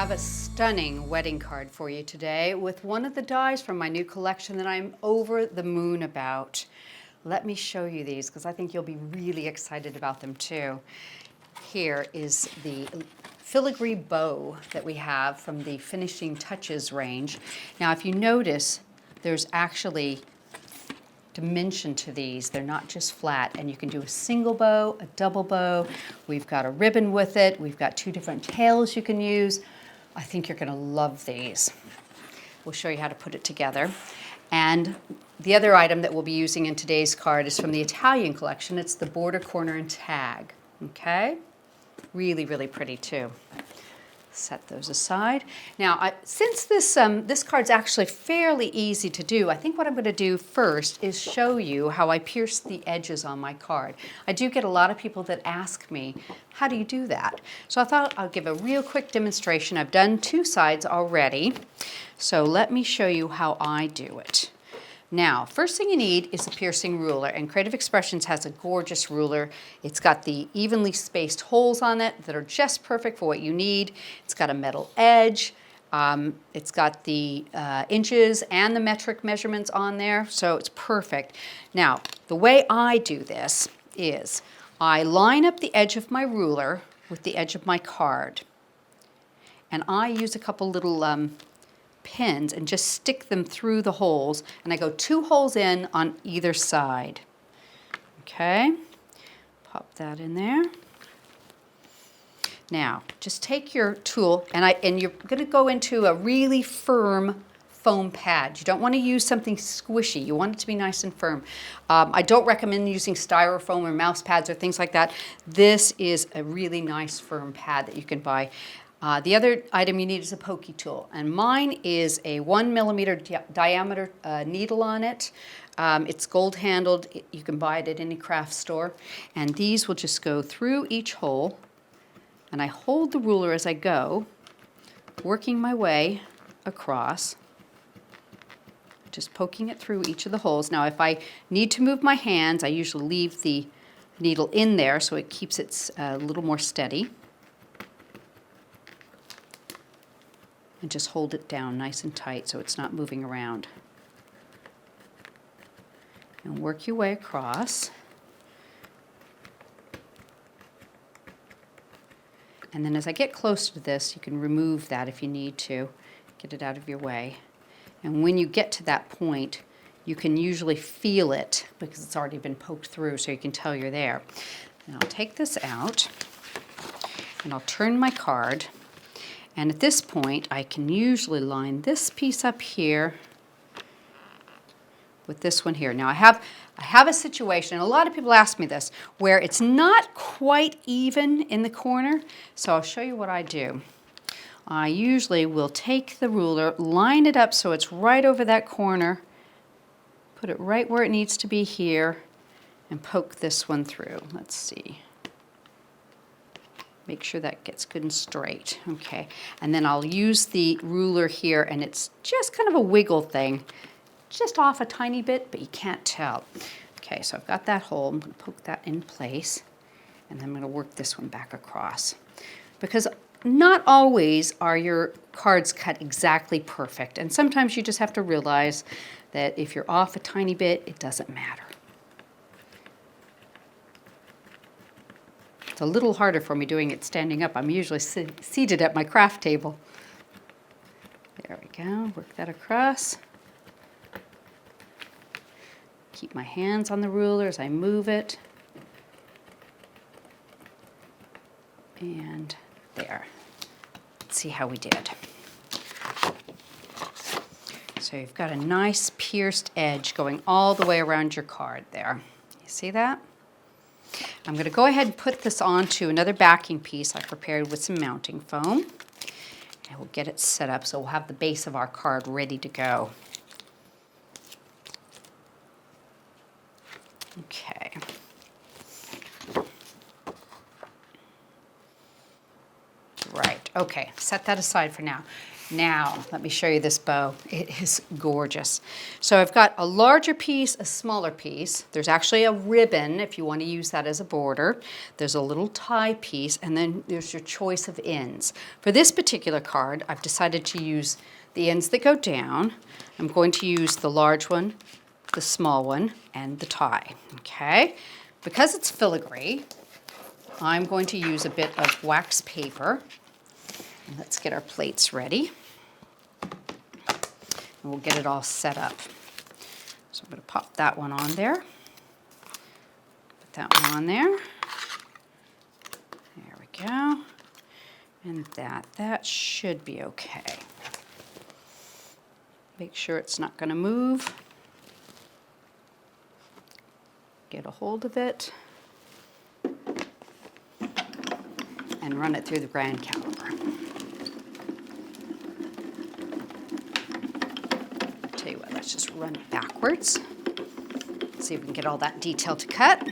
have a stunning wedding card for you today with one of the dies from my new collection that I'm over the moon about. Let me show you these because I think you'll be really excited about them too. Here is the filigree bow that we have from the Finishing Touches range. Now if you notice, there's actually dimension to these. They're not just flat, and you can do a single bow, a double bow. We've got a ribbon with it. We've got two different tails you can use. I think you're going to love these. We'll show you how to put it together. And the other item that we'll be using in today's card is from the Italian collection. It's the border, corner, and tag. Okay? Really, really pretty too. Set those aside. Now, since this card's actually fairly easy to do, I think what I'm going to do first is show you how I pierce the edges on my card. I do get a lot of people that ask me, how do you do that? So I thought I'll give a real quick demonstration. I've done two sides already, so let me show you how I do it. Now, first thing you need is a piercing ruler, and Creative Expressions has a gorgeous ruler. It's got the evenly spaced holes on it that are just perfect for what you need. It's got a metal edge. It's got the inches and the metric measurements on there, so it's perfect. Now, the way I do this is I line up the edge of my ruler with the edge of my card, and I use a couple little pins and just stick them through the holes, and I go 2 holes in on either side. Okay, pop that in there. Now just take your tool and you're going to go into a really firm foam pad. You don't want to use something squishy. You want it to be nice and firm. I don't recommend using styrofoam or mouse pads or things like that. This is a really nice firm pad that you can buy. The other item you need is a pokey tool, and mine is a 1 millimeter diameter needle on it. It's gold handled. You can buy it at any craft store, and these will just go through each hole, and I hold the ruler as I go, working my way across, just poking it through each of the holes. Now if I need to move my hands, I usually leave the needle in there so it keeps it a little more steady. And just hold it down nice and tight so it's not moving around. And work your way across. And then as I get closer to this, you can remove that if you need to. Get it out of your way. And when you get to that point, you can usually feel it because it's already been poked through, so you can tell you're there. And I'll take this out, and I'll turn my card. And at this point, I can usually line this piece up here with this one here. Now I have a situation, and a lot of people ask me this, where it's not quite even in the corner. So I'll show you what I do. I usually will take the ruler, line it up so it's right over that corner, put it right where it needs to be here, and poke this one through. Let's see. Make sure that gets good and straight. Okay, and then I'll use the ruler here, and it's just kind of a wiggle thing. Just off a tiny bit, but you can't tell. Okay, so I've got that hole. I'm going to poke that in place, and then I'm going to work this one back across. Because not always are your cards cut exactly perfect, and sometimes you just have to realize that if you're off a tiny bit, it doesn't matter. It's a little harder for me doing it standing up. I'm usually seated at my craft table. There we go, work that across. Keep my hands on the ruler as I move it. And there. Let's see how we did. So you've got a nice pierced edge going all the way around your card there. You see that? I'm going to go ahead and put this onto another backing piece I prepared with some mounting foam. And we'll get it set up so we'll have the base of our card ready to go. Okay. Right, okay. set that aside for now. Now, let me show you this bow. It is gorgeous. So I've got a larger piece, a smaller piece. There's actually a ribbon if you want to use that as a border. There's a little tie piece, and then there's your choice of ends. For this particular card, I've decided to use the ends that go down. I'm going to use the large one, the small one, and the tie, okay? Because it's filigree, I'm going to use a bit of wax paper. Let's get our plates ready. And we'll get it all set up. So I'm going to pop that one on there. Put that one on there. There we go. And that should be okay. Make sure it's not going to move. Get a hold of it. And run it through the grand caliper. Tell you what, let's just run it backwards. See if we can get all that detail to cut.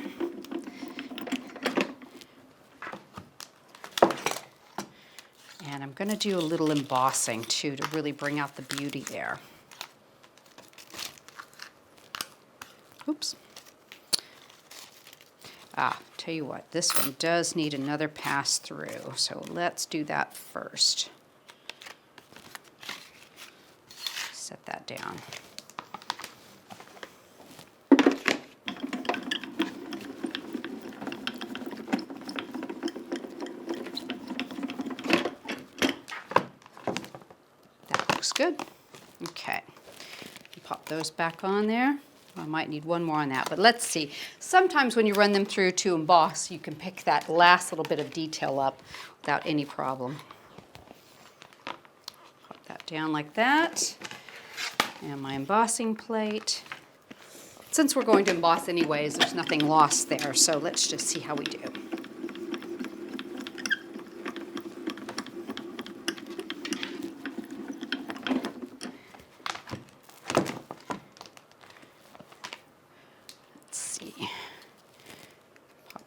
And I'm going to do a little embossing too to really bring out the beauty there. Oops. Tell you what, this one does need another pass through, so let's do that first. Set that down. That looks good. Okay, pop those back on there. I might need one more on that, but let's see. Sometimes when you run them through to emboss, you can pick that last little bit of detail up without any problem. Pop that down like that. And my embossing plate. Since we're going to emboss anyways, there's nothing lost there, so let's just see how we do.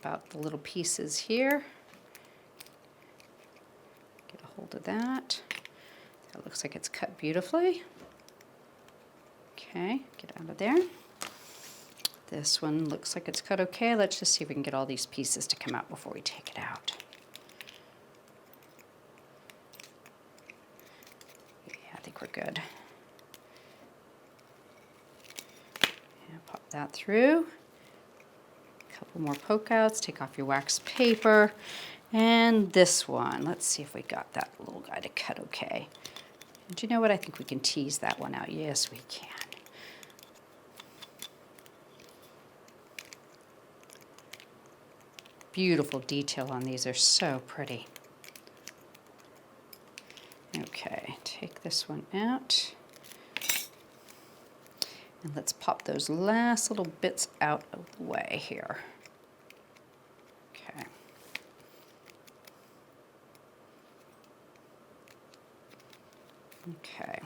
Out the little pieces here. Get a hold of that. That looks like it's cut beautifully. Okay, get out of there. This one looks like it's cut okay. Let's just see if we can get all these pieces to come out before we take it out. Yeah, I think we're good. And pop that through. Couple more poke outs, take off your wax paper, and this one, let's see if we got that little guy to cut okay. Do you know what? I think we can tease that one out. Yes, we can. Beautiful detail on these, they're so pretty. Okay, take this one out. And let's pop those last little bits out of the way here. Okay. Okay.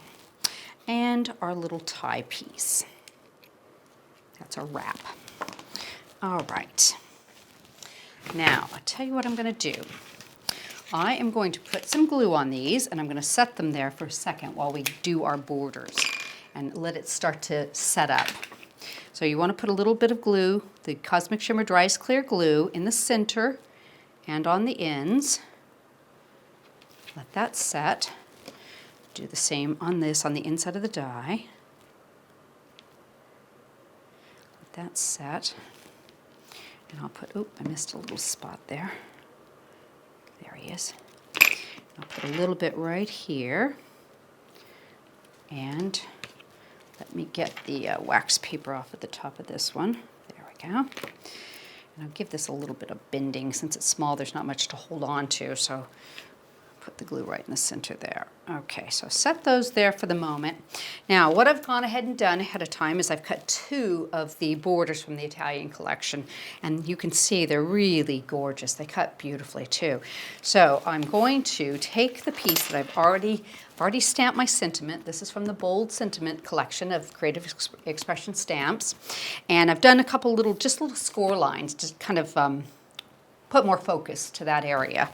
And our little tie piece. That's a wrap. All right. Now, I'll tell you what I'm going to do. I am going to put some glue on these, and I'm going to set them there for a second while we do our borders and let it start to set up. So you want to put a little bit of glue, the Cosmic Shimmer Dry's Clear Glue, in the center and on the ends. Let that set. Do the same on this, on the inside of the die. Let that set. And I'll put, oop, I missed a little spot there. There he is. I'll put a little bit right here. And let me get the wax paper off at the top of this one. There we go. And I'll give this a little bit of bending. Since it's small, there's not much to hold on to, so put the glue right in the center there. Okay, so set those there for the moment. Now, what I've gone ahead and done ahead of time is I've cut 2 of the borders from the Italian collection, and you can see they're really gorgeous. They cut beautifully too. So I'm going to take the piece that I've already stamped my sentiment. This is from the Bold Sentiment collection of Creative Expression stamps, and I've done a couple little, just little score lines, just kind of put more focus to that area.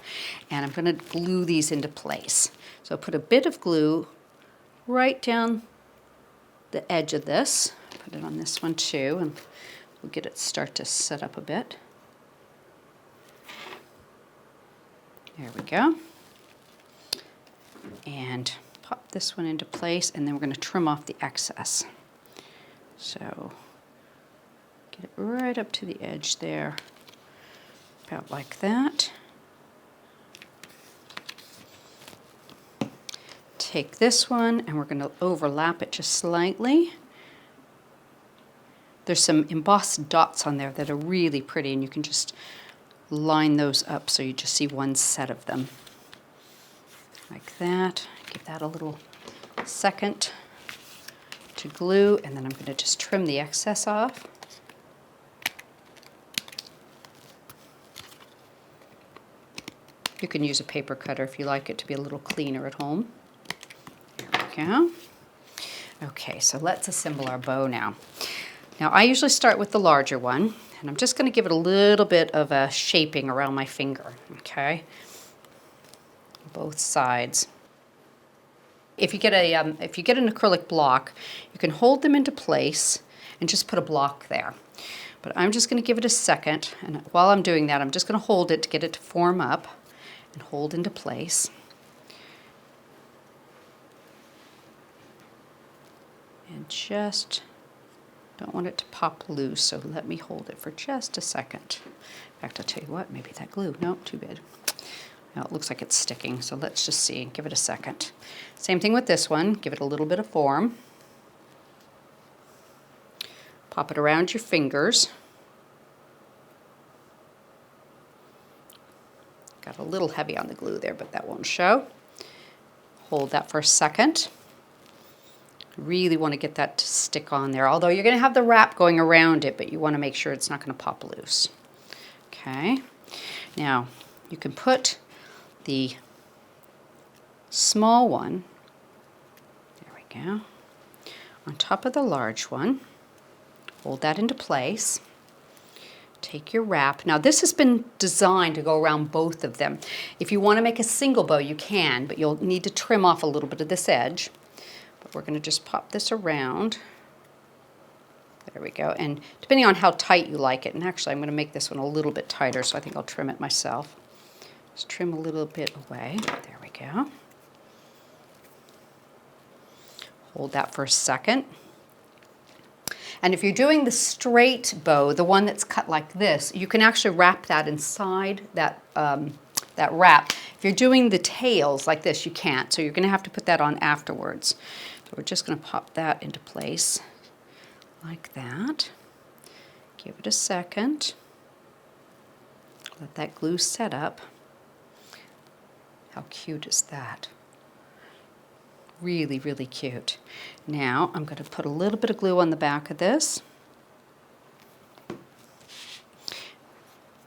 And I'm going to glue these into place. So put a bit of glue right down the edge of this. Put it on this one too, and we'll get it start to set up a bit. There we go. And pop this one into place, and then we're going to trim off the excess. So get it right up to the edge there, about like that. Take this one, and we're going to overlap it just slightly. There's some embossed dots on there that are really pretty, and you can just line those up so you just see one set of them. Like that. Give that a little second to glue, and then I'm going to just trim the excess off. You can use a paper cutter if you like it to be a little cleaner at home. There we go. Okay, so let's assemble our bow now. Now I usually start with the larger one, and I'm just going to give it a little bit of a shaping around my finger, okay? Both sides. If you get an acrylic block, you can hold them into place and just put a block there. But I'm just going to give it a second, and while I'm doing that, I'm just going to hold it to get it to form up and hold into place. And just don't want it to pop loose, so let me hold it for just a second. In fact, I'll tell you what, maybe that glue, nope, too bad. Now it looks like it's sticking, so let's just see, give it a second. Same thing with this one, give it a little bit of form. Pop it around your fingers. Got a little heavy on the glue there, but that won't show. Hold that for a second. Really want to get that to stick on there, although you're going to have the wrap going around it, but you want to make sure it's not going to pop loose. Okay, now you can put the small one, there we go, on top of the large one. Hold that into place. Take your wrap. Now this has been designed to go around both of them. If you want to make a single bow, you can, but you'll need to trim off a little bit of this edge. But we're going to just pop this around. There we go. And depending on how tight you like it, and actually I'm going to make this one a little bit tighter, so I think I'll trim it myself. Just trim a little bit away. There we go. Hold that for a second. And if you're doing the straight bow, the one that's cut like this, you can actually wrap that inside that, that wrap. If you're doing the tails like this, you can't, so you're going to have to put that on afterwards. So we're just going to pop that into place like that. Give it a second. Let that glue set up. How cute is that? Really, really cute. Now I'm going to put a little bit of glue on the back of this.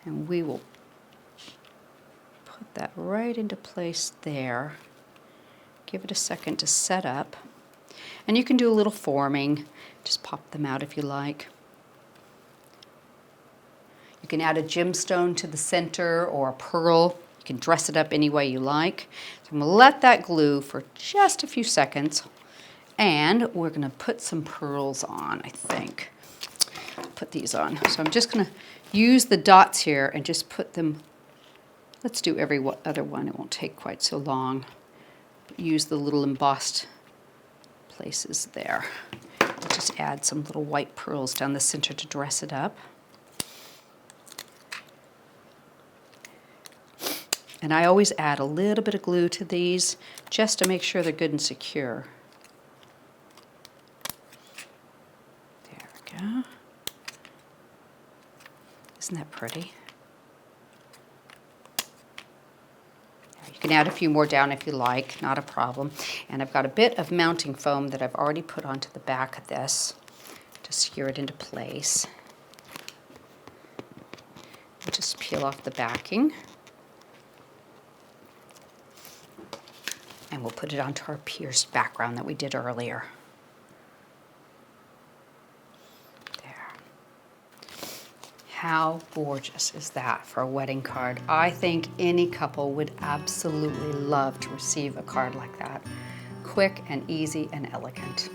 And we will put that right into place there. Give it a second to set up. And you can do a little forming. Just pop them out if you like. You can add a gemstone to the center or a pearl. You can dress it up any way you like. So I'm going to let that glue for just a few seconds. And we're going to put some pearls on, I think. Put these on. So I'm just going to use the dots here and just put them. Let's do every other one. It won't take quite so long. Use the little embossed places there. Just add some little white pearls down the center to dress it up. And I always add a little bit of glue to these just to make sure they're good and secure. There we go. Isn't that pretty? You can add a few more down if you like, not a problem. And I've got a bit of mounting foam that I've already put onto the back of this to secure it into place. Just peel off the backing. And we'll put it onto our pierced background that we did earlier. There. How gorgeous is that for a wedding card? I think any couple would absolutely love to receive a card like that. Quick and easy and elegant.